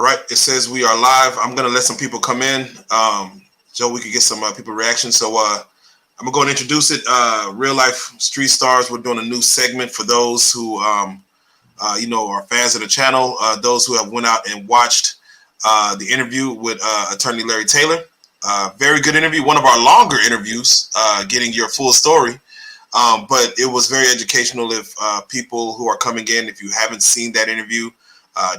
All right, it says we are live. I'm gonna let some people come in. Joe, we could get some people reaction. So I'm gonna go and introduce it. Real life street stars. We're doing a new segment for those who are fans of the channel. Those who have went out and watched the interview with Attorney Larry Taylor. Very good interview. One of our longer interviews, getting your full story. But it was very educational. If people who are coming in, if you haven't seen that interview,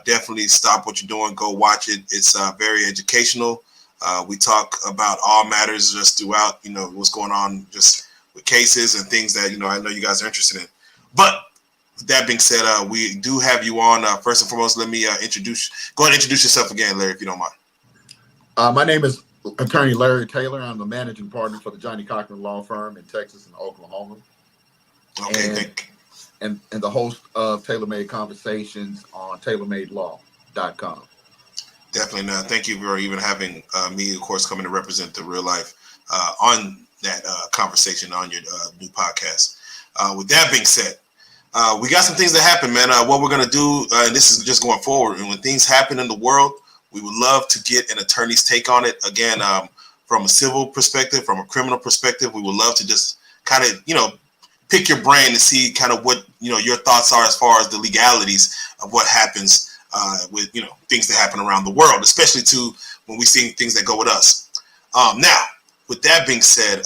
definitely stop what you're doing, go watch it. It's very educational. We talk about all matters just throughout, what's going on just with cases and things that, I know you guys are interested in. But with that being said, we do have you on. First and foremost, let me go ahead and introduce yourself again, Larry, if you don't mind. My name is Attorney Larry Taylor. I'm the managing partner for the Johnny Cochran Law Firm in Texas and Oklahoma. Okay, thank you. And the host of Tailor-Made Conversations on TailorMadeLaw.com. Definitely. Thank you for even having me, of course, coming to represent the Real Life on that conversation on your new podcast. With that being said, we got some things that happen, man. What we're going to do, and this is just going forward, and when things happen in the world, we would love to get an attorney's take on it. Again, from a civil perspective, from a criminal perspective, we would love to just kind of, pick your brain to see kind of what, your thoughts are as far as the legalities of what happens with, things that happen around the world, especially to when we see things that go with us. Now, with that being said,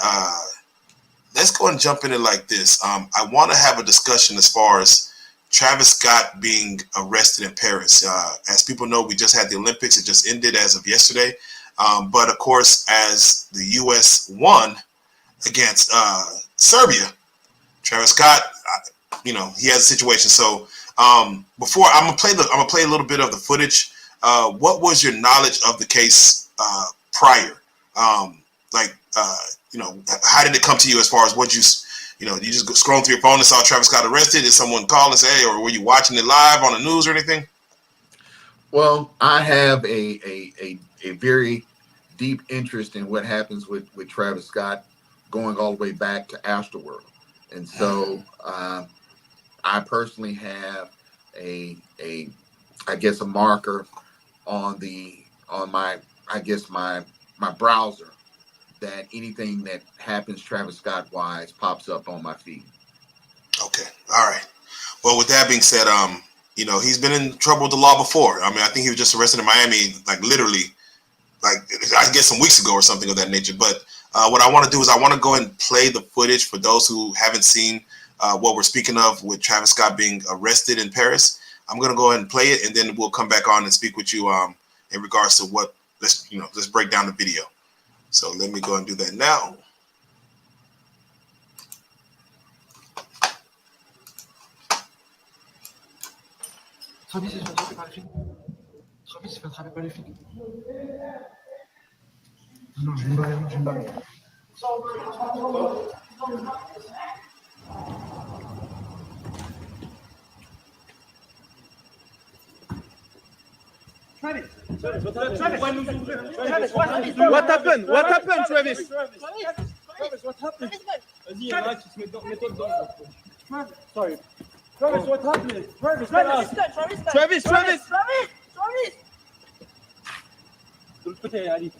let's go and jump in it like this. I want to have a discussion as far as Travis Scott being arrested in Paris. As people know, we just had the Olympics. It just ended as of yesterday. But of course, as the U.S. won against Serbia, Travis Scott, he has a situation. So before I'm gonna play a little bit of the footage. What was your knowledge of the case prior? How did it come to you as far as what you just scrolling through your phone and saw Travis Scott arrested? Did someone call and say, hey, or were you watching it live on the news or anything? Well, I have a very deep interest in what happens with Travis Scott, going all the way back to Astroworld. And so I personally have a marker on my browser that anything that happens Travis Scott wise pops up on my feed. Okay. All right. Well, with that being said, he's been in trouble with the law before. I mean, I think he was just arrested in Miami, literally, I guess some weeks ago or something of that nature. But what I want to do is I want to go ahead and play the footage for those who haven't seen what we're speaking of with Travis Scott being arrested in Paris. I'm going to go ahead and play it, and then we'll come back on and speak with you in regards to what, let's break down the video. So let me go and do that now. Travis, what happened? What happened, Travis? Travis, what happened? Sorry. Travis, what happened? Travis. De l'autre côté, Ali.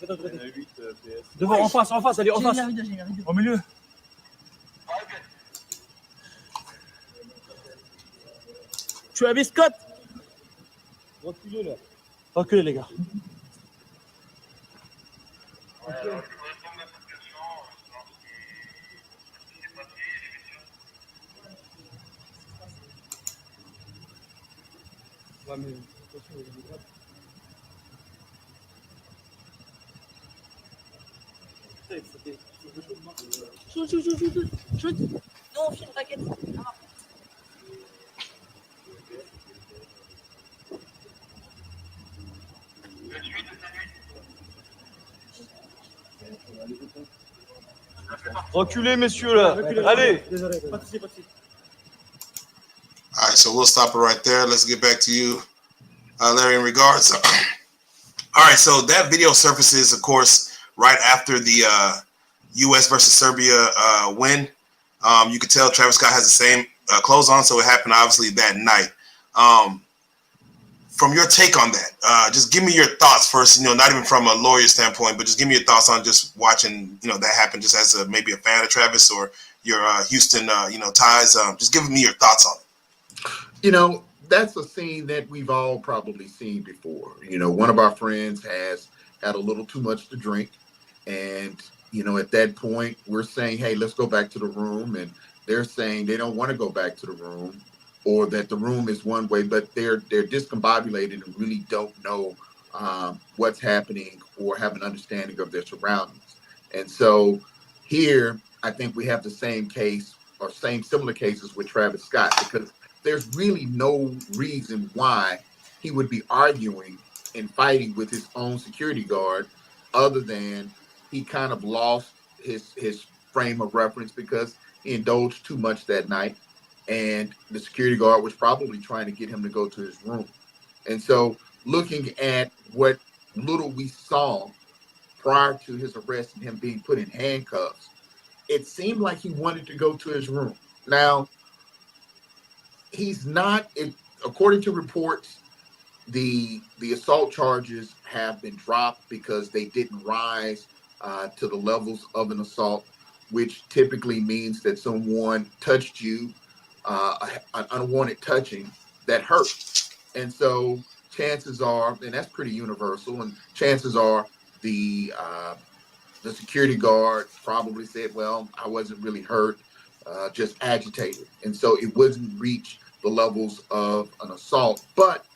Devant, en face, allez, en face. Au milieu. Travis Scott. Reculez là. Reculez les gars. Ouais, mais attention, il y a des grappes. Shoot. Non, on filme, t'inquiète. Reculez, messieurs, là. Allez. Désolé. All right, so we'll stop it right there. Let's get back to you, Larry, in regards. All right, so that video surfaces, of course, right after the U.S. versus Serbia win. You could tell Travis Scott has the same clothes on, so it happened obviously that night. from your take on that, just give me your thoughts first. Not even from a lawyer standpoint, but just give me your thoughts on just watching, that happen, just as maybe a fan of Travis or your Houston, ties. Just give me your thoughts on it. That's a scene that we've all probably seen before. One of our friends has had a little too much to drink, and at that point, we're saying, "Hey, let's go back to the room," and they're saying they don't want to go back to the room, or that the room is one way, but they're discombobulated and really don't know what's happening or have an understanding of their surroundings. And so here, I think we have the same case or similar cases with Travis Scott, because there's really no reason why he would be arguing and fighting with his own security guard, other than he kind of lost his frame of reference because he indulged too much that night, and the security guard was probably trying to get him to go to his room. And so, looking at what little we saw prior to his arrest and him being put in handcuffs, it seemed like he wanted to go to his room. Now, he's not, according to reports, the assault charges have been dropped because they didn't rise to the levels of an assault, which typically means that someone touched you, an unwanted touching that hurt. And so chances are, and that's pretty universal, and chances are the security guard probably said, "Well, I wasn't really hurt, just agitated." And so it wouldn't reach the levels of an assault, but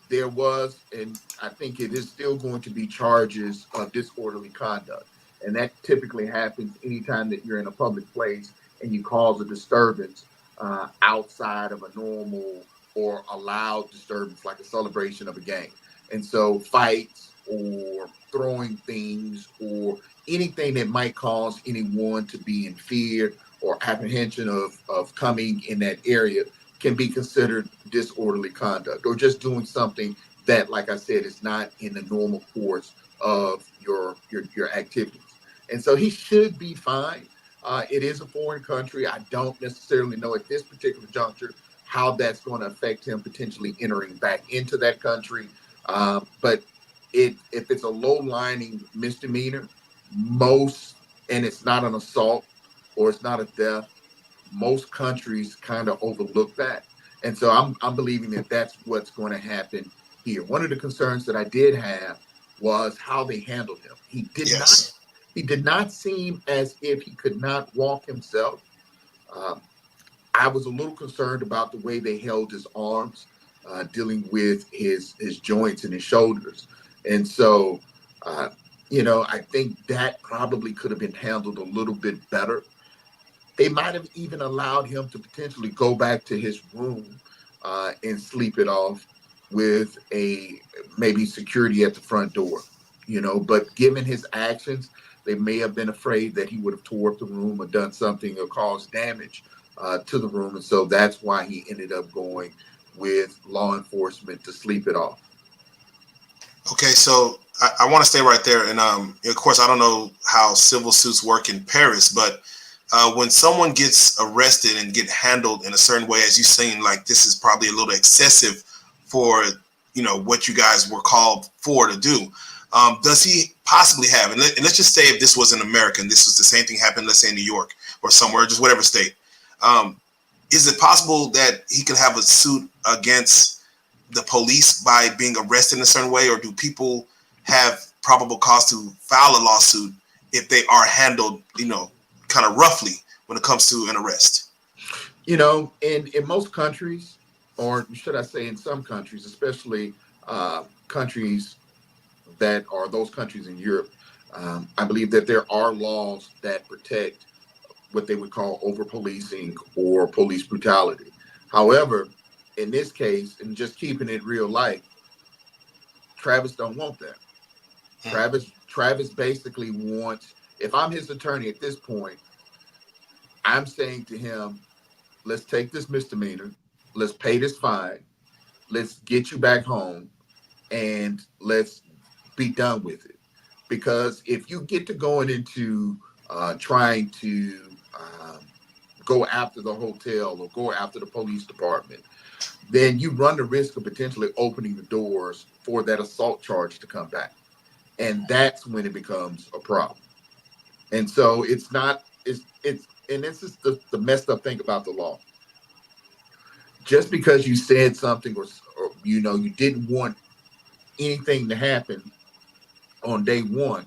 there was, and I think it is still going to be, charges of disorderly conduct. And that typically happens anytime that you're in a public place and you cause a disturbance outside of a normal or allowed disturbance, like a celebration of a game. And so fights or throwing things or anything that might cause anyone to be in fear or apprehension of coming in that area can be considered disorderly conduct, or just doing something that, like I said, is not in the normal course of your activities. And so he should be fine. It is a foreign country. I don't necessarily know at this particular juncture how that's going to affect him potentially entering back into that country. But if it's a low-lining misdemeanor, and it's not an assault or it's not a theft, most countries kind of overlook that. And so I'm believing that that's what's going to happen here. One of the concerns that I did have was how they handled him. He did not seem as if he could not walk himself. I was a little concerned about the way they held his arms, dealing with his joints and his shoulders. And so, I think that probably could have been handled a little bit better. They might have even allowed him to potentially go back to his room and sleep it off with maybe security at the front door, But given his actions, they may have been afraid that he would have tore up the room or done something or caused damage to the room. And so that's why he ended up going with law enforcement to sleep it off. Okay, so I want to stay right there. And of course, I don't know how civil suits work in Paris, but when someone gets arrested and get handled in a certain way, as you've seen, like this is probably a little excessive for, what you guys were called for to do. Does he possibly have, and let's just say if this was in America and this was the same thing happened, let's say in New York or somewhere, just whatever state, is it possible that he could have a suit against the police by being arrested in a certain way, or do people have probable cause to file a lawsuit if they are handled, kind of roughly when it comes to an arrest? In most countries, or should I say in some countries, especially countries that are those countries in Europe, I believe that there are laws that protect what they would call over-policing or police brutality. However, in this case, and just keeping it real life, Travis don't want that. Travis basically wants, if I'm his attorney at this point, I'm saying to him, let's take this misdemeanor, let's pay this fine, let's get you back home, and let's be done with it. Because if you get to going into trying to go after the hotel or go after the police department, then you run the risk of potentially opening the doors for that assault charge to come back. And that's when it becomes a problem. And so and this is the messed up thing about the law. Just because you said something or you didn't want anything to happen on day one,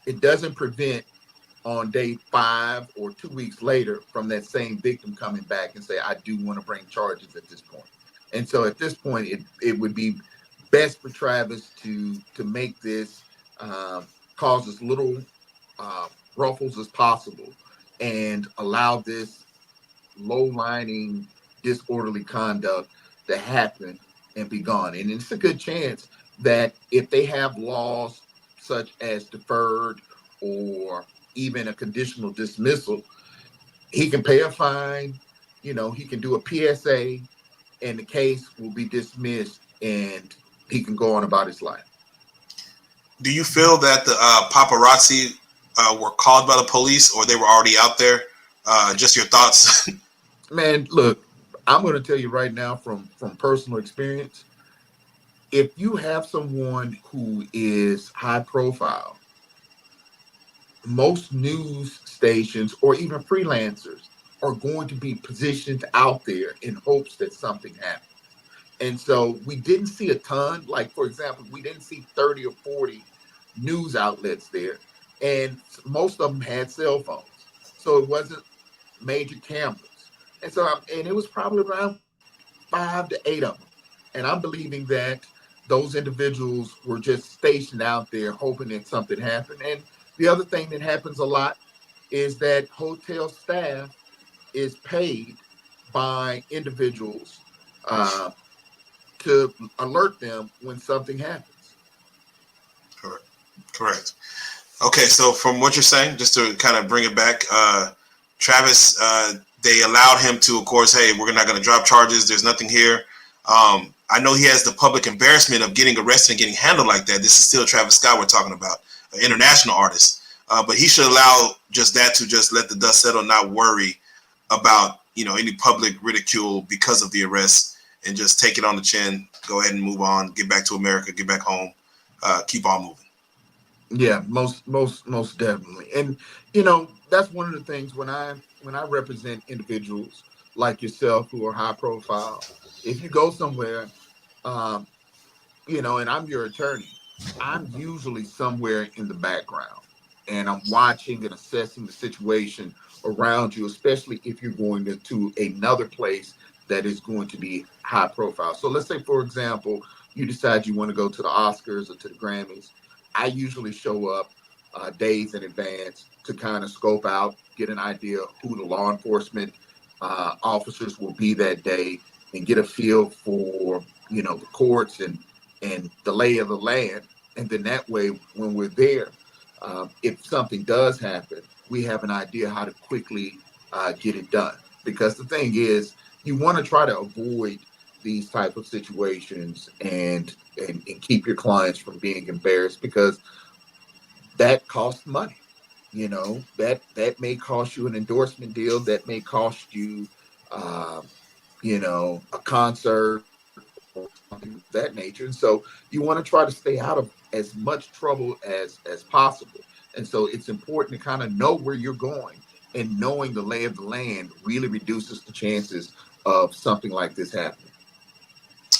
it doesn't prevent on day 5 or 2 weeks later from that same victim coming back and say, I do want to bring charges at this point. And so at this point, it would be best for Travis to make this cause as little ruffles as possible and allow this low-lining, disorderly conduct to happen and be gone. And it's a good chance that if they have laws such as deferred or even a conditional dismissal, he can pay a fine, he can do a PSA, and the case will be dismissed and he can go on about his life. Do you feel that the paparazzi were called by the police or they were already out there? Just your thoughts. Man, look, I'm going to tell you right now from personal experience, if you have someone who is high profile, most news stations or even freelancers are going to be positioned out there in hopes that something happens. And so we didn't see a ton. Like, for example, we didn't see 30 or 40 news outlets there. And most of them had cell phones. So it wasn't major cameras. And so, and it was probably around 5 to 8 of them. And I'm believing that those individuals were just stationed out there hoping that something happened. And the other thing that happens a lot is that hotel staff is paid by individuals to alert them when something happens. Correct. Okay, so from what you're saying, just to kind of bring it back, Travis, they allowed him to, of course, hey, we're not going to drop charges. There's nothing here. I know he has the public embarrassment of getting arrested and getting handled like that. This is still Travis Scott we're talking about, an international artist. But he should allow just that to just let the dust settle, not worry about, any public ridicule because of the arrest, and just take it on the chin, go ahead and move on, get back to America, get back home, keep on moving. Yeah, most definitely. And, that's one of the things when I represent individuals like yourself who are high profile, if you go somewhere, and I'm your attorney, I'm usually somewhere in the background and I'm watching and assessing the situation around you, especially if you're going to another place that is going to be high profile. So let's say, for example, you decide you want to go to the Oscars or to the Grammys. I usually show up days in advance to kind of scope out, get an idea of who the law enforcement officers will be that day, and get a feel for, the courts and the lay of the land. And then that way, when we're there, if something does happen, we have an idea how to quickly get it done. Because the thing is, you want to try to avoid these type of situations and keep your clients from being embarrassed, because that costs money. That may cost you an endorsement deal, that may cost you a concert or something of that nature. And so you want to try to stay out of as much trouble as possible. And so it's important to kind of know where you're going, and knowing the lay of the land really reduces the chances of something like this happening.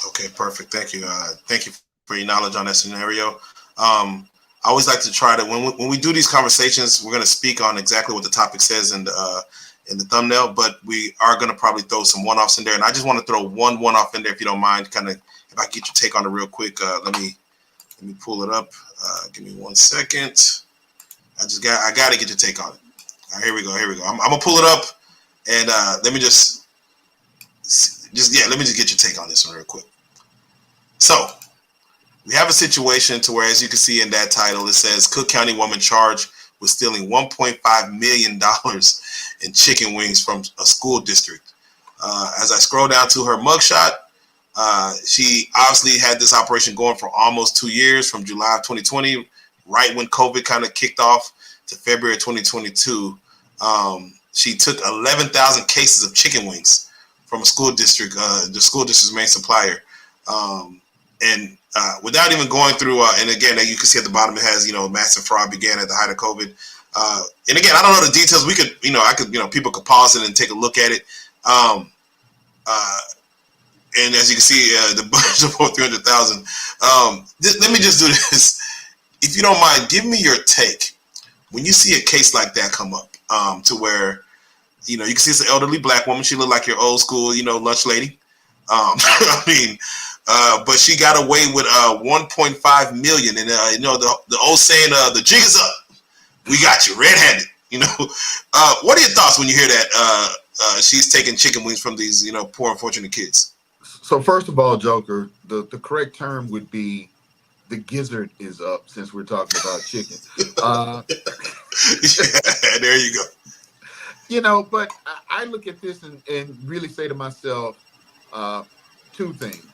Okay, perfect. Thank you. Thank you for your knowledge on that scenario. I always like to try to, when we do these conversations, we're going to speak on exactly what the topic says in the thumbnail, but we are going to probably throw some one-offs in there. And I just want to throw one-off in there, if you don't mind, kind of, if I get your take on it real quick. Let me pull it up. Give me 1 second. I got to get your take on it. All right, here we go. I'm going to pull it up, and let me just let me just get your take on this one real quick. So we have a situation to where, as you can see in that title, it says Cook County woman charged with stealing $1.5 million in chicken wings from a school district. As I scroll down to her mugshot, she obviously had this operation going for almost 2 years, from July of 2020, right when COVID kind of kicked off, to February 2022. she took 11,000 cases of chicken wings from a school district, the school district's main supplier, and without even going through. And again, you can see at the bottom it has massive fraud began at the height of COVID. And again, I don't know the details. We could people could pause it and take a look at it. And as you can see, the budget of 300,000. Let me just do this, if you don't mind. Give me your take when you see a case like that come up, to where you can see it's an elderly black woman. She looked like your old school, lunch lady. I mean, but she got away with 1.5 million. And the old saying, the jig is up. We got you red-handed. What are your thoughts when you hear that she's taking chicken wings from these poor unfortunate kids? So first of all, Joker, the correct term would be the gizzard is up, since we're talking about chicken. Yeah, there you go. But I look at this and really say to myself, two things.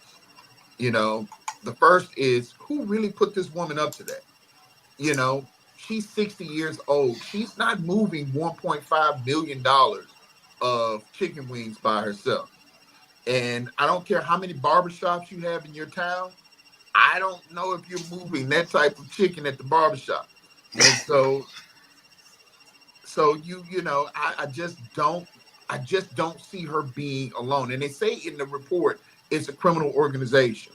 The first is, who really put this woman up to that? She's 60 years old. She's not moving $1.5 million of chicken wings by herself. And I don't care how many barbershops you have in your town. I don't know if you're moving that type of chicken at the barbershop. And so I just don't see her being alone. And they say in the report, it's a criminal organization.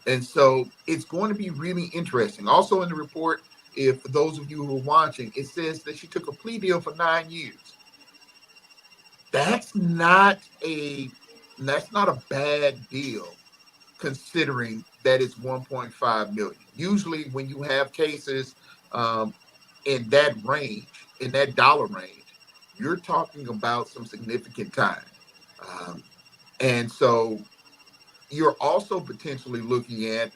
And so it's going to be really interesting. Also in the report, for those of you who are watching, it says that she took a plea deal for 9 years. That's not a bad deal, considering that it's 1.5 million. Usually when you have cases in that range, in that dollar range, you're talking about some significant time. And so you're also potentially looking at,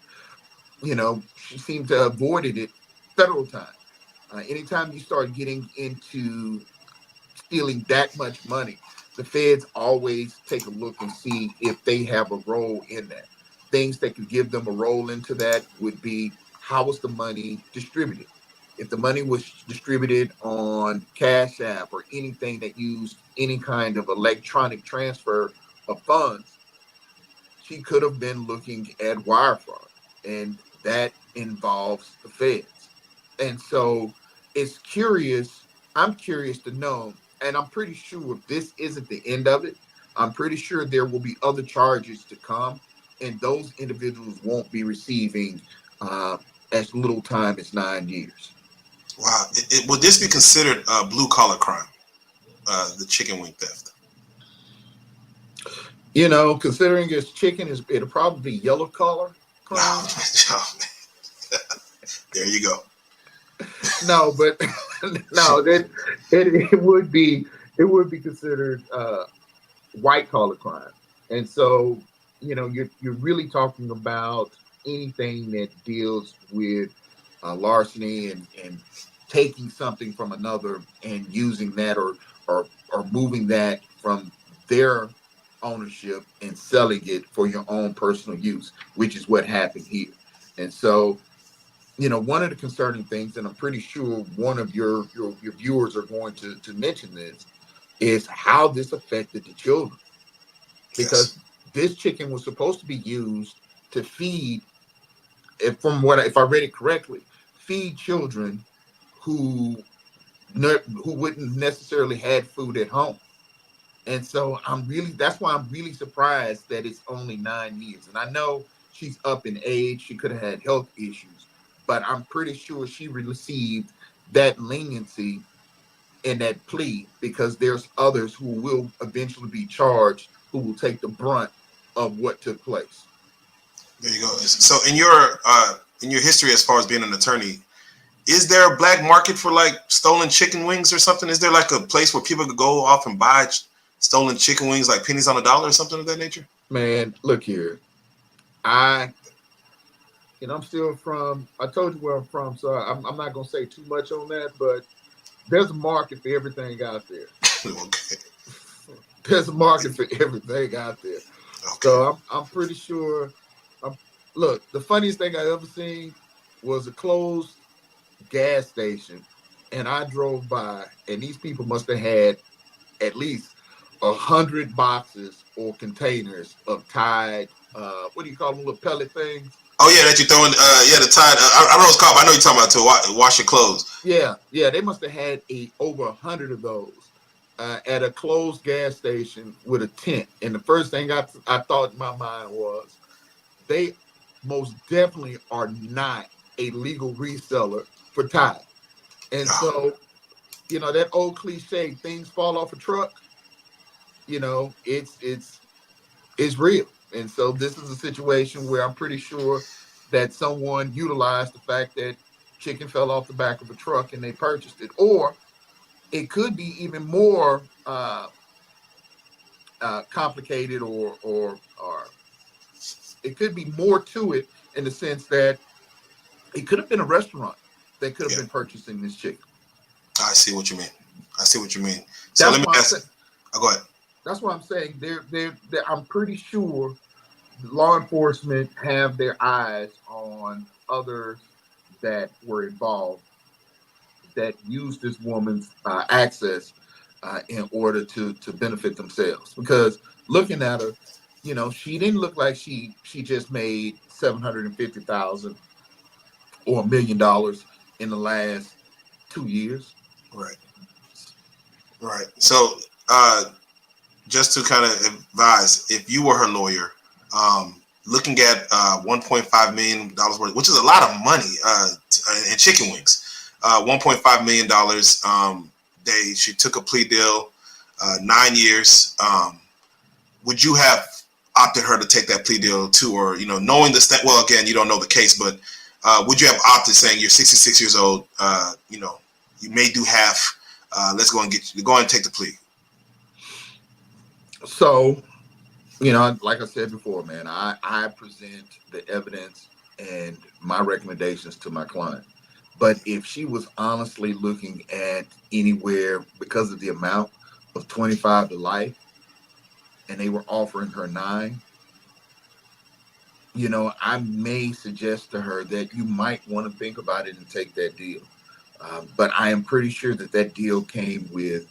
she seemed to have avoided it, federal time. Anytime you start getting into stealing that much money, the feds always take a look and see if they have a role in that. Things that could give them a role into that would be, how was the money distributed? If the money was distributed on Cash App or anything that used any kind of electronic transfer of funds, she could have been looking at wire fraud, and that involves the feds. And so I'm curious to know, and I'm pretty sure this isn't the end of it. I'm pretty sure there will be other charges to come, and those individuals won't be receiving as little time as 9 years. Wow. Would this be considered a blue-collar crime, the chicken wing theft? Considering it's chicken, it'll probably be yellow collar crime. There you go. No, but no, it would be considered white collar crime. And so, you're really talking about anything that deals with larceny and taking something from another and using that or moving that from their ownership and selling it for your own personal use, which is what happened here. And so, one of the concerning things, and I'm pretty sure one of your viewers are going to mention this, is how this affected the children. Because this chicken was supposed to be used to feed, if I read it correctly, feed children who wouldn't necessarily had food at home. And so that's why I'm really surprised that it's only 9 years. And I know she's up in age, she could have had health issues, but I'm pretty sure she received that leniency in that plea because there's others who will eventually be charged who will take the brunt of what took place. There you go. So in your history as far as being an attorney, is there a black market for like stolen chicken wings or something? Is there like a place where people could go off and buy stolen chicken wings like pennies on a dollar or something of that nature? Man, look here. I'm still I told you where I'm from, so I'm not going to say too much on that, but there's a market for everything out there. Okay. There's a market for everything out there. Okay. So I'm pretty sure. Look, the funniest thing I ever seen was a closed gas station, and I drove by, and these people must have had at least 100 boxes or containers of Tide. What do you call them? Little pellet things. Oh yeah, that you throwing. The Tide. I don't know what it's called. But I know you're talking about to wash your clothes. Yeah. They must have had over 100 of those at a closed gas station with a tent. And the first thing I thought in my mind was, they most definitely are not a legal reseller for Tide. And so, that old cliche, things fall off a truck, it's real. And so this is a situation where I'm pretty sure that someone utilized the fact that chicken fell off the back of a truck and they purchased it. Or it could be even more complicated, or it could be more to it, in the sense that it could have been a restaurant that could have been purchasing this chicken. I see what you mean. So That's let me ask. Go ahead. That's what I'm saying. They're, I'm pretty sure law enforcement have their eyes on others that were involved, that used this woman's access in order to benefit themselves. Because looking at her, she didn't look like she just made $750,000 or $1 million in the last 2 years. Right. So just to kind of advise, if you were her lawyer, looking at $1.5 million worth, which is a lot of money in chicken wings, $1.5 million. She took a plea deal, 9 years. Would you have opted her to take that plea deal too, or knowing the well, again, you don't know the case, but would you have opted, saying you're 66 years old, you may do half, let's go and take the plea? So, like I said before, man, I present the evidence and my recommendations to my client. But if she was honestly looking at anywhere, because of the amount of 25 to life, and they were offering her 9, I may suggest to her that you might want to think about it and take that deal. But I am pretty sure that deal came with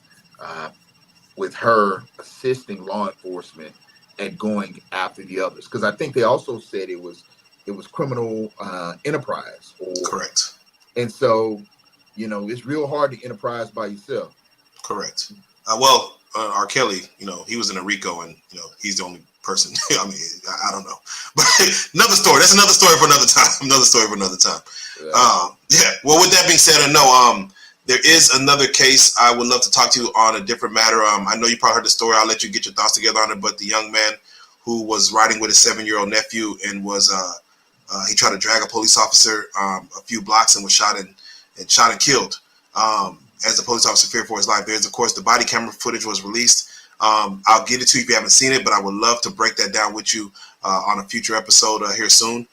her assisting law enforcement at going after the others, because I think they also said it was criminal enterprise. Correct. And so, it's real hard to enterprise by yourself. Correct. Well, R. Kelly, he was in a RICO, and he's the only person. I mean, I don't know, but another story. That's another story for another time. Yeah. Well, with that being said, I know there is another case I would love to talk to you on a different matter. I know you probably heard the story. I'll let you get your thoughts together on it. But the young man who was riding with his 7-year-old nephew and was he tried to drag a police officer a few blocks and was shot and killed. As the police officer feared for his life. There's, of course, the body camera footage was released. I'll get it to you if you haven't seen it, but I would love to break that down with you on a future episode here soon,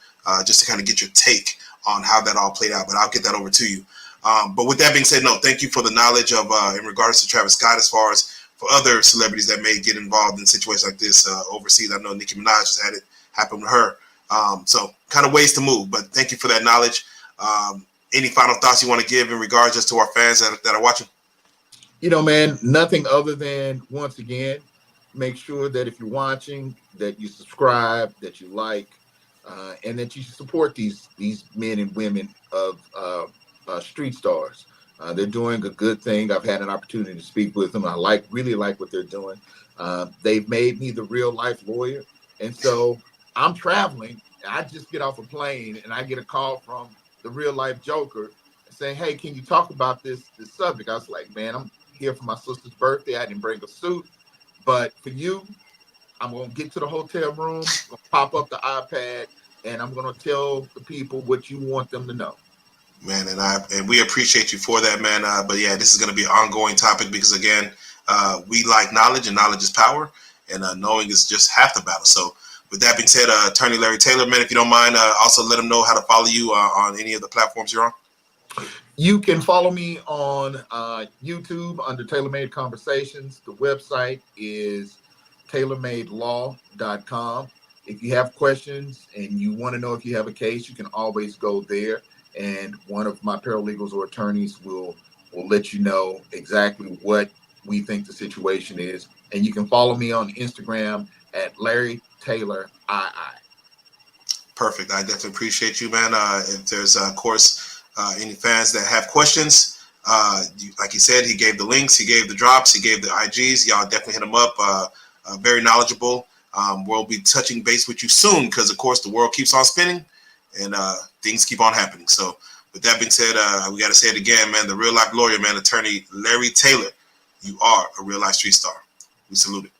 just to kind of get your take on how that all played out. But I'll get that over to you. But with that being said, no, thank you for the knowledge of in regards to Travis Scott, as far as for other celebrities that may get involved in situations like this overseas. I know Nicki Minaj just had it happen to her. So kind of ways to move. But thank you for that knowledge. Any final thoughts you want to give in regards just to our fans that are watching? Man, nothing other than, once again, make sure that if you're watching, that you subscribe, that you like, and that you support these men and women of street stars. They're doing a good thing. I've had an opportunity to speak with them. I really like what they're doing. They've made me the real life lawyer. And so I'm traveling. I just get off a plane and I get a call from the real life Joker saying, "Hey, can you talk about this subject?" I was like, "Man, I'm here for my sister's birthday. I didn't bring a suit, but for you, I'm going to get to the hotel room, I'm gonna pop up the iPad, and I'm going to tell the people what you want them to know." Man, and we appreciate you for that, man. But yeah, this is going to be an ongoing topic because, again, we like knowledge, and knowledge is power, and knowing is just half the battle. So with that being said, Attorney Larry Taylor, man, if you don't mind, also let them know how to follow you on any of the platforms you're on. You can follow me on YouTube under TaylorMade Conversations. The website is tailormadelaw.com. If you have questions and you want to know if you have a case, you can always go there, and one of my paralegals or attorneys will let you know exactly what we think the situation is. And you can follow me on Instagram at Larry Taylor II. Perfect. I definitely appreciate you, man. If there's, of course, any fans that have questions, like he said, he gave the links, he gave the drops, he gave the IGs. Y'all definitely hit him up. Very knowledgeable. We'll be touching base with you soon because, of course, the world keeps on spinning and things keep on happening. So with that being said, we got to say it again, man. The real life lawyer, man, attorney Larry Taylor, you are a real life street star. We salute it.